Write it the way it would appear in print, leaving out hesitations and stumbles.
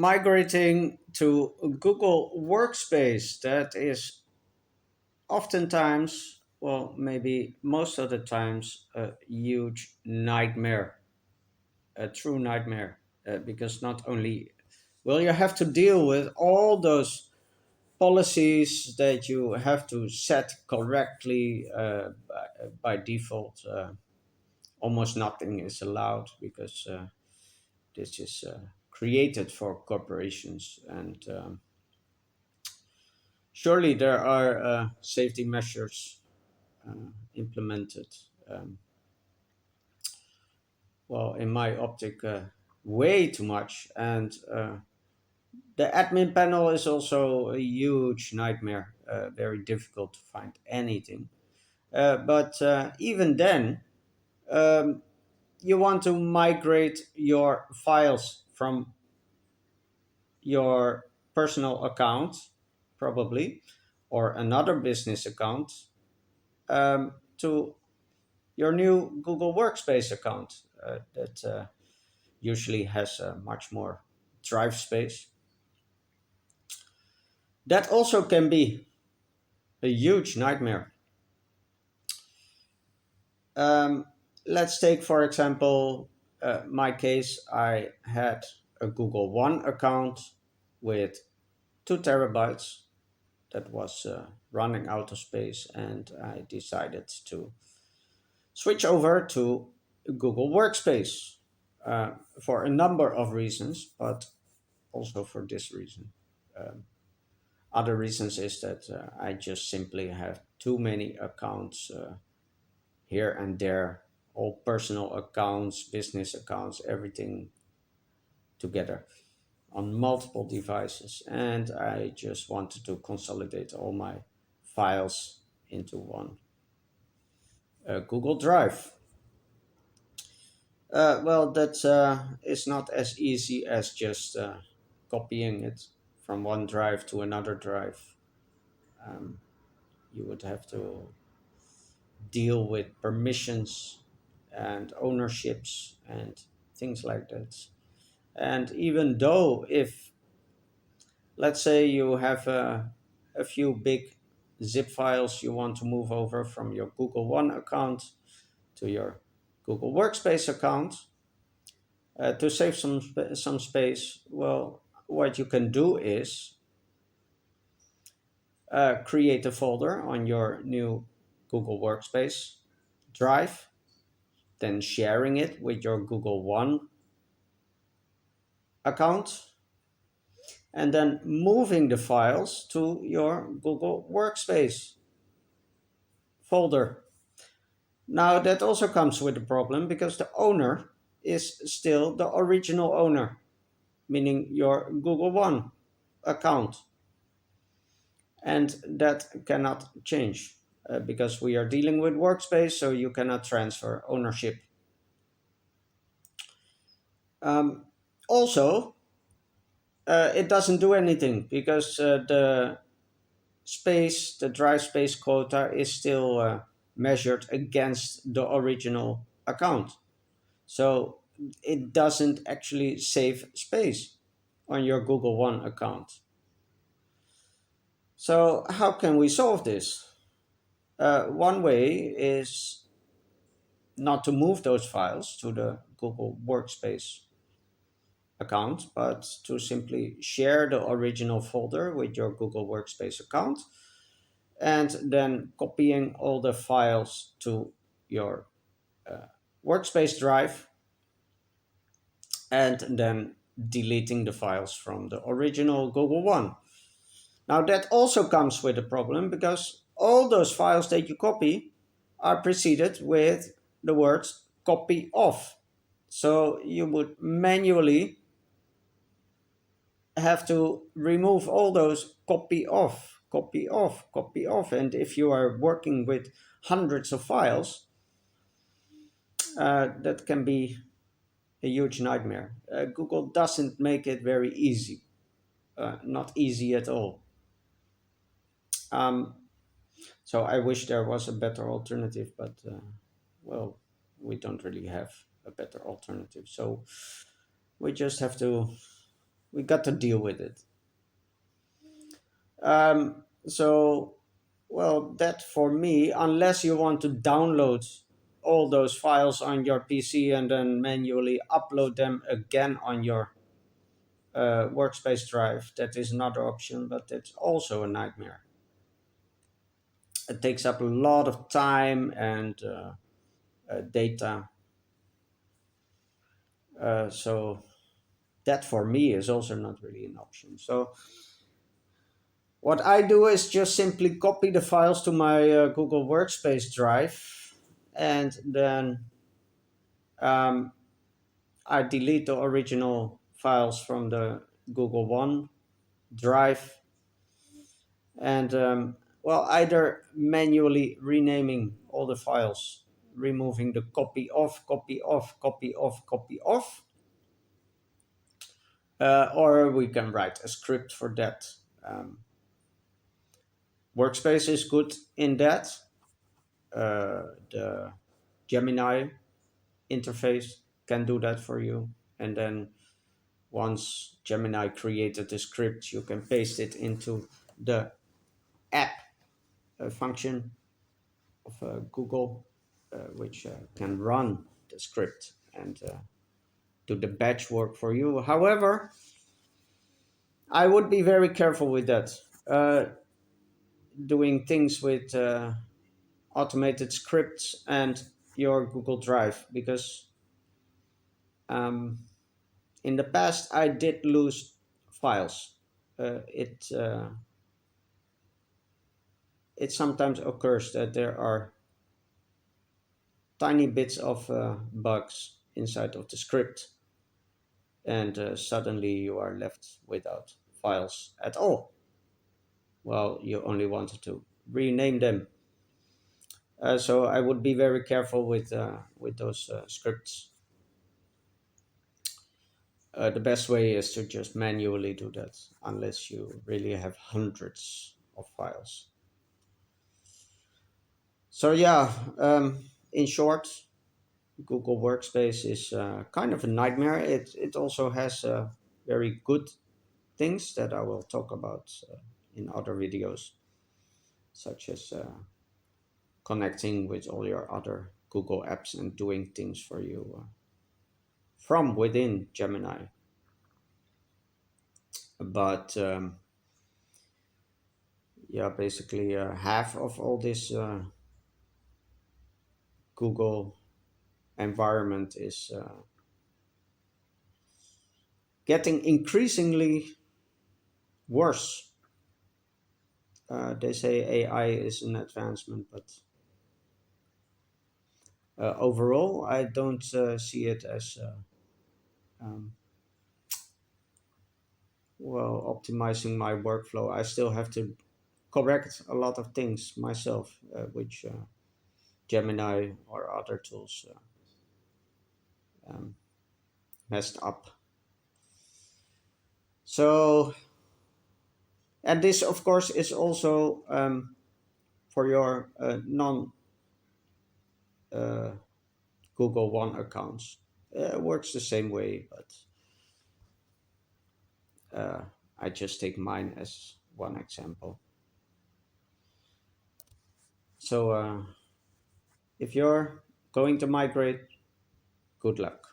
Migrating to Google Workspace, that is oftentimes, well, maybe most of the times, a huge nightmare, a true nightmare, because not only will you have to deal with all those policies that you have to set correctly by default. Almost nothing is allowed because this is created for corporations, and surely there are safety measures implemented. Um, well, in my optic, way too much, and the admin panel is also a huge nightmare. Very difficult to find anything. But even then, um, you want to migrate your files from your personal account, probably, or another business account, to your new Google Workspace account that usually has much more drive space. That also can be a huge nightmare. Um, let's take, for example, my case. I had a Google One account with 2 terabytes that was running out of space, and I decided to switch over to Google Workspace uh, for a number of reasons, but also for this reason. Um, Other reasons is that I just simply have too many accounts here and there, all personal accounts, business accounts, everything together on multiple devices. And I just wanted to consolidate all my files into one Google Drive. Well, that is not as easy as just copying it from one drive to another drive. Um, you would have to deal with permissions and ownerships and things like that. And even though, if let's say you have a few big zip files you want to move over from your Google One account to your Google Workspace account to save some space, well, what you can do is create a folder on your new Google Workspace drive, then sharing it with your Google One account, and then moving the files to your Google Workspace folder. Now, that also comes with a problem because the owner is still the original owner, meaning your Google One account. And that cannot change because we are dealing with Workspace, so you cannot transfer ownership. Um, Also, it doesn't do anything because the drive space quota is still measured against the original account. So it doesn't actually save space on your Google One account. So how can we solve this? One way is not to move those files to the Google Workspace account, but to simply share the original folder with your Google Workspace account and then copying all the files to your Workspace drive and then deleting the files from the original Google One. Now, that also comes with a problem because all those files that you copy are preceded with the words copy off. So you would manually have to remove all those copy off, copy off, copy off. And if you are working with hundreds of files, that can be a huge nightmare. Google doesn't make it very easy, not easy at all. Um, so I wish there was a better alternative, but well, we don't really have a better alternative. So we just have to We got to deal with it. So, well, that for me, unless you want to download all those files on your PC and then manually upload them again on your Workspace drive, that is another option, but it's also a nightmare. It takes up a lot of time and data. So that for me is also not really an option. So what I do is just simply copy the files to my Google Workspace drive, and then um, I delete the original files from the Google One drive, and well, either manually renaming all the files, removing the copy off, copy off, copy off, copy off, or we can write a script for that. Um, Workspace is good in that. The Gemini interface can do that for you. And then once Gemini created the script, you can paste it into the app function of Google, which can run the script and do the batch work for you. However, I would be very careful with that. Doing things with automated scripts and your Google Drive, because um, in the past I did lose files. It sometimes occurs that there are tiny bits of bugs inside of the script, and suddenly you are left without files at all. Well, you only wanted to rename them. So I would be very careful with those scripts. The best way is to just manually do that, unless you really have hundreds of files. So yeah, in short, Google Workspace is kind of a nightmare. It also has very good things that I will talk about in other videos, such as connecting with all your other Google apps and doing things for you from within Gemini. But yeah, basically half of all this Google environment is getting increasingly worse. They say AI is an advancement, but overall, I don't see it as um, well optimizing my workflow. I still have to correct a lot of things myself, which Gemini or other tools um, messed up. So, and this, of course, is also for your non uh, Google One accounts. Works the same way, but uh, I just take mine as one example. So, if you're going to migrate, good luck.